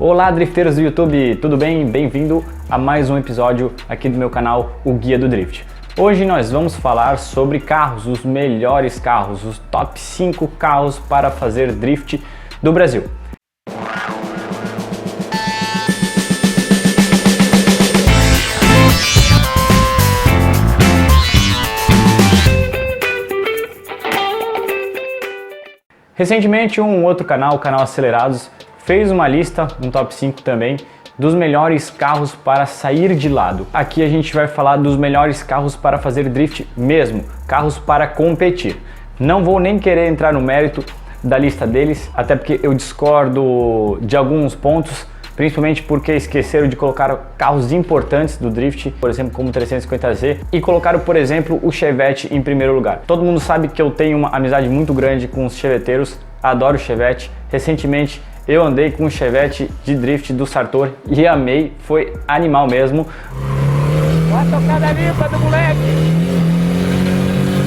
Olá, drifteiros do YouTube, tudo bem? Bem-vindo a mais um episódio aqui do meu canal, o Guia do Drift. Hoje nós vamos falar sobre carros, os melhores carros, os top 5 carros para fazer drift do Brasil. Recentemente um outro canal, o canal Acelerados, fez uma lista, um top 5 também, dos melhores carros para sair de lado. Aqui a gente vai falar dos melhores carros para fazer drift mesmo, carros para competir. Não vou nem querer entrar no mérito da lista deles, até porque eu discordo de alguns pontos, principalmente porque esqueceram de colocar carros importantes do drift, por exemplo, como o 350Z, e colocaram, por exemplo, o Chevette em primeiro lugar. Todo mundo sabe que eu tenho uma amizade muito grande com os cheveteiros, adoro Chevette. Recentemente eu andei com um Chevette de drift do Sartor e amei, foi animal mesmo. Olha a tocada limpa do moleque!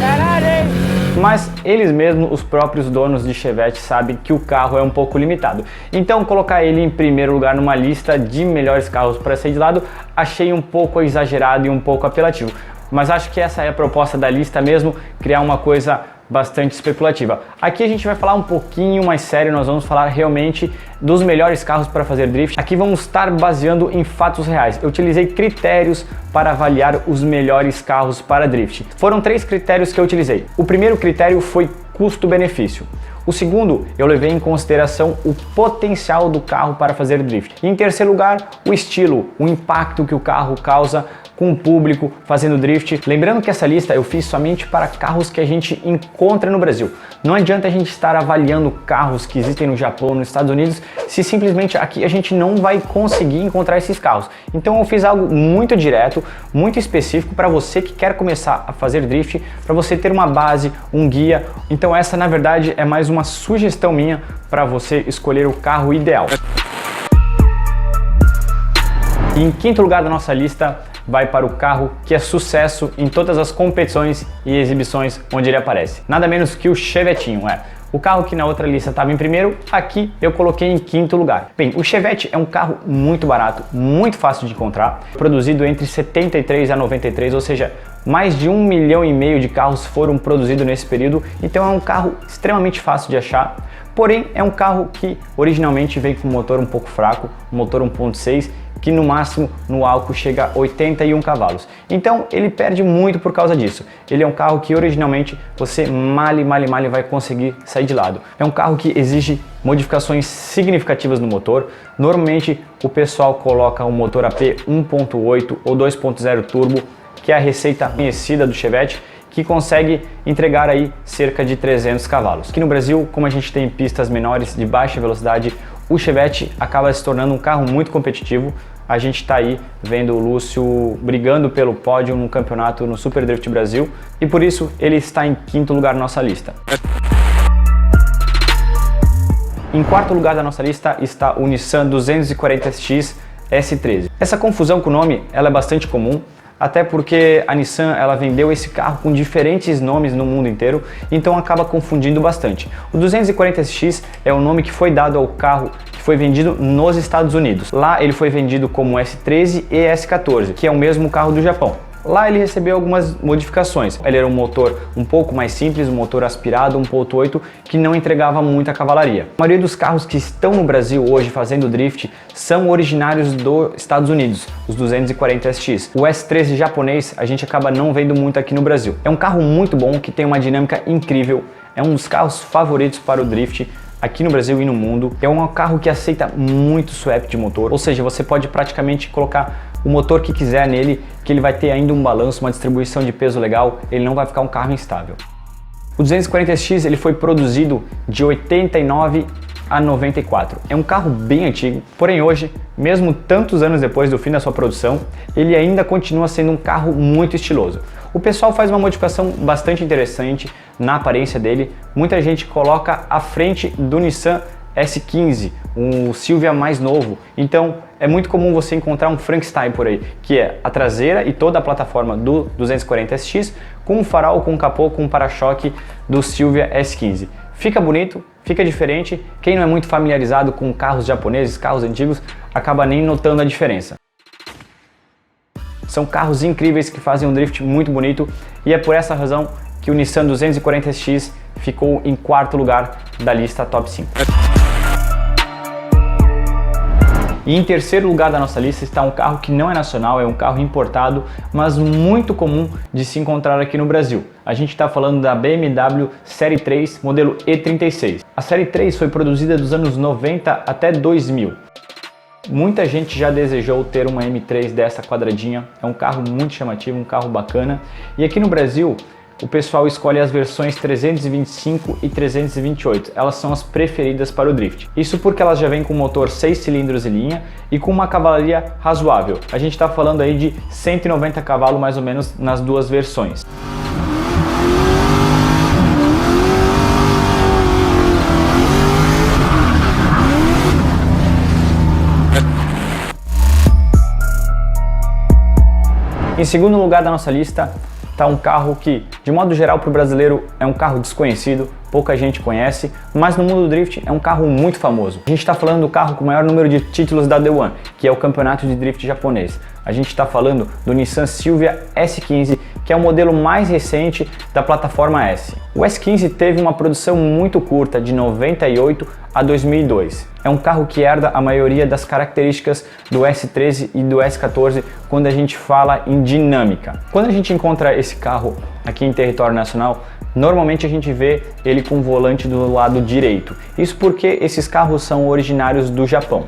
Caralho, hein? Mas eles mesmos, os próprios donos de Chevette, sabem que o carro é um pouco limitado. Então colocar ele em primeiro lugar numa lista de melhores carros para sair de lado, achei um pouco exagerado e um pouco apelativo. Mas acho que essa é a proposta da lista mesmo, criar uma coisa bastante especulativa. Aqui a gente vai falar um pouquinho mais sério, nós vamos falar realmente dos melhores carros para fazer drift. Aqui vamos estar baseando em fatos reais. Eu utilizei critérios para avaliar os melhores carros para drift. Foram 3 critérios que eu utilizei. O primeiro critério foi custo-benefício. O segundo, eu levei em consideração o potencial do carro para fazer drift. E em terceiro lugar, o estilo, o impacto que o carro causa com o público fazendo drift. Lembrando que essa lista eu fiz somente para carros que a gente encontra no Brasil. Não adianta a gente estar avaliando carros que existem no Japão, nos Estados Unidos, se simplesmente aqui a gente não vai conseguir encontrar esses carros. Então eu fiz algo muito direto, muito específico para você que quer começar a fazer drift, para você ter uma base, um guia. Então essa na verdade é mais uma sugestão minha para você escolher o carro ideal. E em quinto lugar da nossa lista vai para o carro que é sucesso em todas as competições e exibições onde ele aparece. Nada menos que o Chevetinho, O carro que na outra lista estava em primeiro, aqui eu coloquei em quinto lugar. Bem, o Chevette é um carro muito barato, muito fácil de encontrar, produzido entre 73 a 93, ou seja, mais de 1,5 milhão de carros foram produzidos nesse período, então é um carro extremamente fácil de achar. Porém, é um carro que originalmente veio com um motor um pouco fraco, um motor 1.6, que no máximo no álcool chega a 81 cavalos. Então ele perde muito por causa disso. Ele é um carro que originalmente você mal vai conseguir sair de lado. É um carro que exige modificações significativas no motor. Normalmente o pessoal coloca um motor AP 1.8 ou 2.0 turbo, que é a receita conhecida do Chevette, que consegue entregar aí cerca de 300 cavalos. Aqui no Brasil, como a gente tem pistas menores de baixa velocidade, o Chevette acaba se tornando um carro muito competitivo. A gente está aí vendo o Lúcio brigando pelo pódio no campeonato no Super Drift Brasil e por isso ele está em quinto lugar na nossa lista. Em quarto lugar da nossa lista está o Nissan 240X S13. Essa confusão com o nome ela é bastante comum, até porque a Nissan ela vendeu esse carro com diferentes nomes no mundo inteiro, então acaba confundindo bastante. O 240X é o nome que foi dado ao carro que foi vendido nos Estados Unidos. Lá ele foi vendido como S13 e S14, que é o mesmo carro do Japão. Lá ele recebeu algumas modificações. Ele era um motor um pouco mais simples, um motor aspirado 1.8, que não entregava muita cavalaria. A maioria dos carros que estão no Brasil hoje fazendo drift são originários dos Estados Unidos, os 240SX. O S13 japonês a gente acaba não vendo muito aqui no Brasil. É um carro muito bom, que tem uma dinâmica incrível, é um dos carros favoritos para o drift aqui no Brasil e no mundo. É um carro que aceita muito swap de motor, ou seja, você pode praticamente colocar o motor que quiser nele, que ele vai ter ainda um balanço, uma distribuição de peso legal, ele não vai ficar um carro instável. O 240X ele foi produzido de 89 a 94. É um carro bem antigo, porém hoje, mesmo tantos anos depois do fim da sua produção, ele ainda continua sendo um carro muito estiloso. O pessoal faz uma modificação bastante interessante na aparência dele. Muita gente coloca à frente do Nissan S15, um Silvia mais novo. Então é muito comum você encontrar um Frankenstein por aí, que é a traseira e toda a plataforma do 240SX com um farol, com um capô, com um para-choque do Silvia S15. Fica bonito, fica diferente. Quem não é muito familiarizado com carros japoneses, carros antigos, acaba nem notando a diferença. São carros incríveis que fazem um drift muito bonito e é por essa razão que o Nissan 240SX ficou em quarto lugar da lista Top 5. E em terceiro lugar da nossa lista está um carro que não é nacional, é um carro importado, mas muito comum de se encontrar aqui no Brasil. A gente está falando da BMW Série 3, modelo E36. A Série 3 foi produzida dos anos 90 até 2000. Muita gente já desejou ter uma M3 dessa quadradinha, é um carro muito chamativo, um carro bacana. E aqui no Brasil, o pessoal escolhe as versões 325 e 328, elas são as preferidas para o drift. Isso porque elas já vêm com motor 6 cilindros em linha e com uma cavalaria razoável. A gente está falando aí de 190 cavalos mais ou menos nas duas versões. Em segundo lugar da nossa lista está um carro que, de modo geral, para o brasileiro é um carro desconhecido, pouca gente conhece, mas no mundo do drift é um carro muito famoso. A gente está falando do carro com o maior número de títulos da The1, que é o campeonato de drift japonês. A gente está falando do Nissan Silvia S15, que é o modelo mais recente da plataforma S. O S15 teve uma produção muito curta, de 98 a 2002. É um carro que herda a maioria das características do S13 e do S14 quando a gente fala em dinâmica. Quando a gente encontra esse carro aqui em território nacional, normalmente a gente vê ele com o volante do lado direito. Isso porque esses carros são originários do Japão.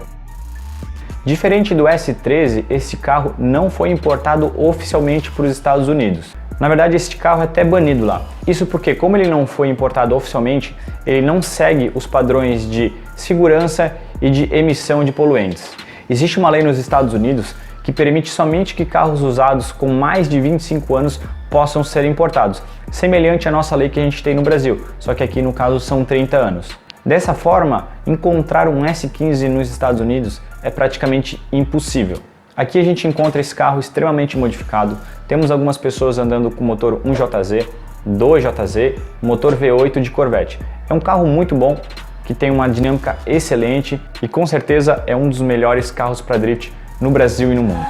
Diferente do S13, esse carro não foi importado oficialmente para os Estados Unidos. Na verdade, esse carro é até banido lá. Isso porque, como ele não foi importado oficialmente, ele não segue os padrões de segurança e de emissão de poluentes. Existe uma lei nos Estados Unidos que permite somente que carros usados com mais de 25 anos possam ser importados, semelhante à nossa lei que a gente tem no Brasil, só que aqui no caso são 30 anos. Dessa forma, encontrar um S15 nos Estados Unidos é praticamente impossível. Aqui a gente encontra esse carro extremamente modificado, temos algumas pessoas andando com motor 1JZ, 2JZ, motor V8 de Corvette. É um carro muito bom, que tem uma dinâmica excelente e com certeza é um dos melhores carros para drift no Brasil e no mundo.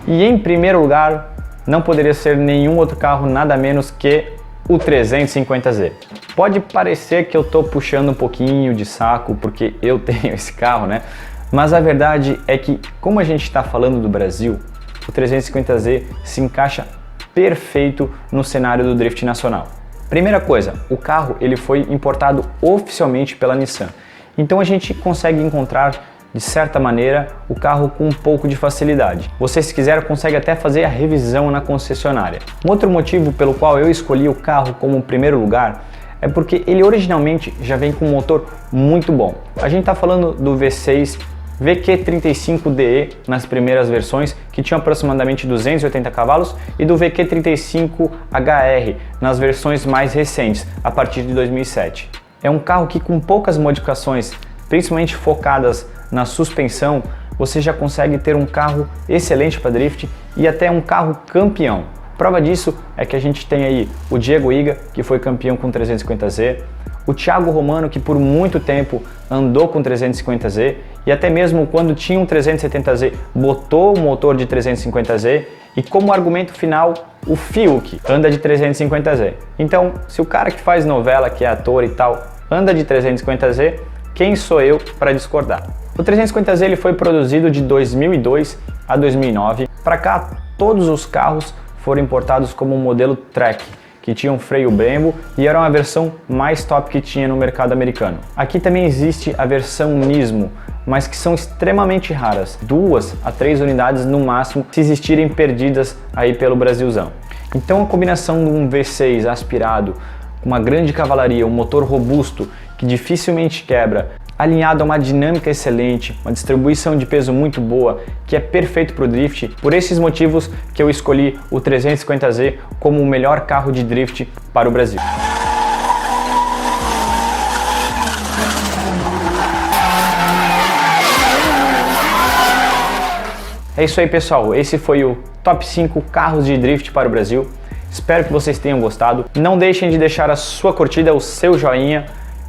E em primeiro lugar, não poderia ser nenhum outro carro nada menos que o 350Z. Pode parecer que eu estou puxando um pouquinho de saco porque eu tenho esse carro, né? Mas a verdade é que, como a gente está falando do Brasil, o 350Z se encaixa perfeito no cenário do drift nacional. Primeira coisa, o carro ele foi importado oficialmente pela Nissan. Então a gente consegue encontrar, de certa maneira, o carro com um pouco de facilidade. Você, se quiser, consegue até fazer a revisão na concessionária. Um outro motivo pelo qual eu escolhi o carro como primeiro lugar é porque ele originalmente já vem com um motor muito bom. A gente está falando do V6 VQ35DE nas primeiras versões, que tinham aproximadamente 280 cavalos, e do VQ35HR nas versões mais recentes, a partir de 2007. É um carro que, com poucas modificações, principalmente focadas na suspensão, você já consegue ter um carro excelente para drift e até um carro campeão. Prova disso é que a gente tem aí o Diego Iga, que foi campeão com 350Z, o Thiago Romano, que por muito tempo andou com 350Z e até mesmo quando tinha um 370Z botou o motor de 350Z, e como argumento final, o Fiuk anda de 350Z. Então, se o cara que faz novela, que é ator e tal, anda de 350Z, quem sou eu para discordar? O 350Z ele foi produzido de 2002 a 2009. Para cá, todos os carros foram importados como um modelo Track, que tinha um freio Brembo e era uma versão mais top que tinha no mercado americano. Aqui também existe a versão Nismo, mas que são extremamente raras, 2 a 3 unidades no máximo, se existirem perdidas aí pelo Brasilzão. Então a combinação de um V6 aspirado, com uma grande cavalaria, um motor robusto que dificilmente quebra, alinhado a uma dinâmica excelente, uma distribuição de peso muito boa, que é perfeito para o drift. Por esses motivos que eu escolhi o 350Z como o melhor carro de drift para o Brasil. É isso aí, pessoal. Esse foi o Top 5 carros de drift para o Brasil. Espero que vocês tenham gostado. Não deixem de deixar a sua curtida, o seu joinha.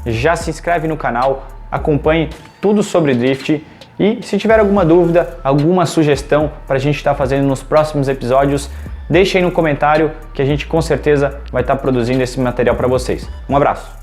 Já se inscreve no canal, acompanhe tudo sobre drift. E se tiver alguma dúvida, alguma sugestão para a gente estar fazendo nos próximos episódios, deixe aí no comentário que a gente com certeza vai estar produzindo esse material para vocês. Um abraço!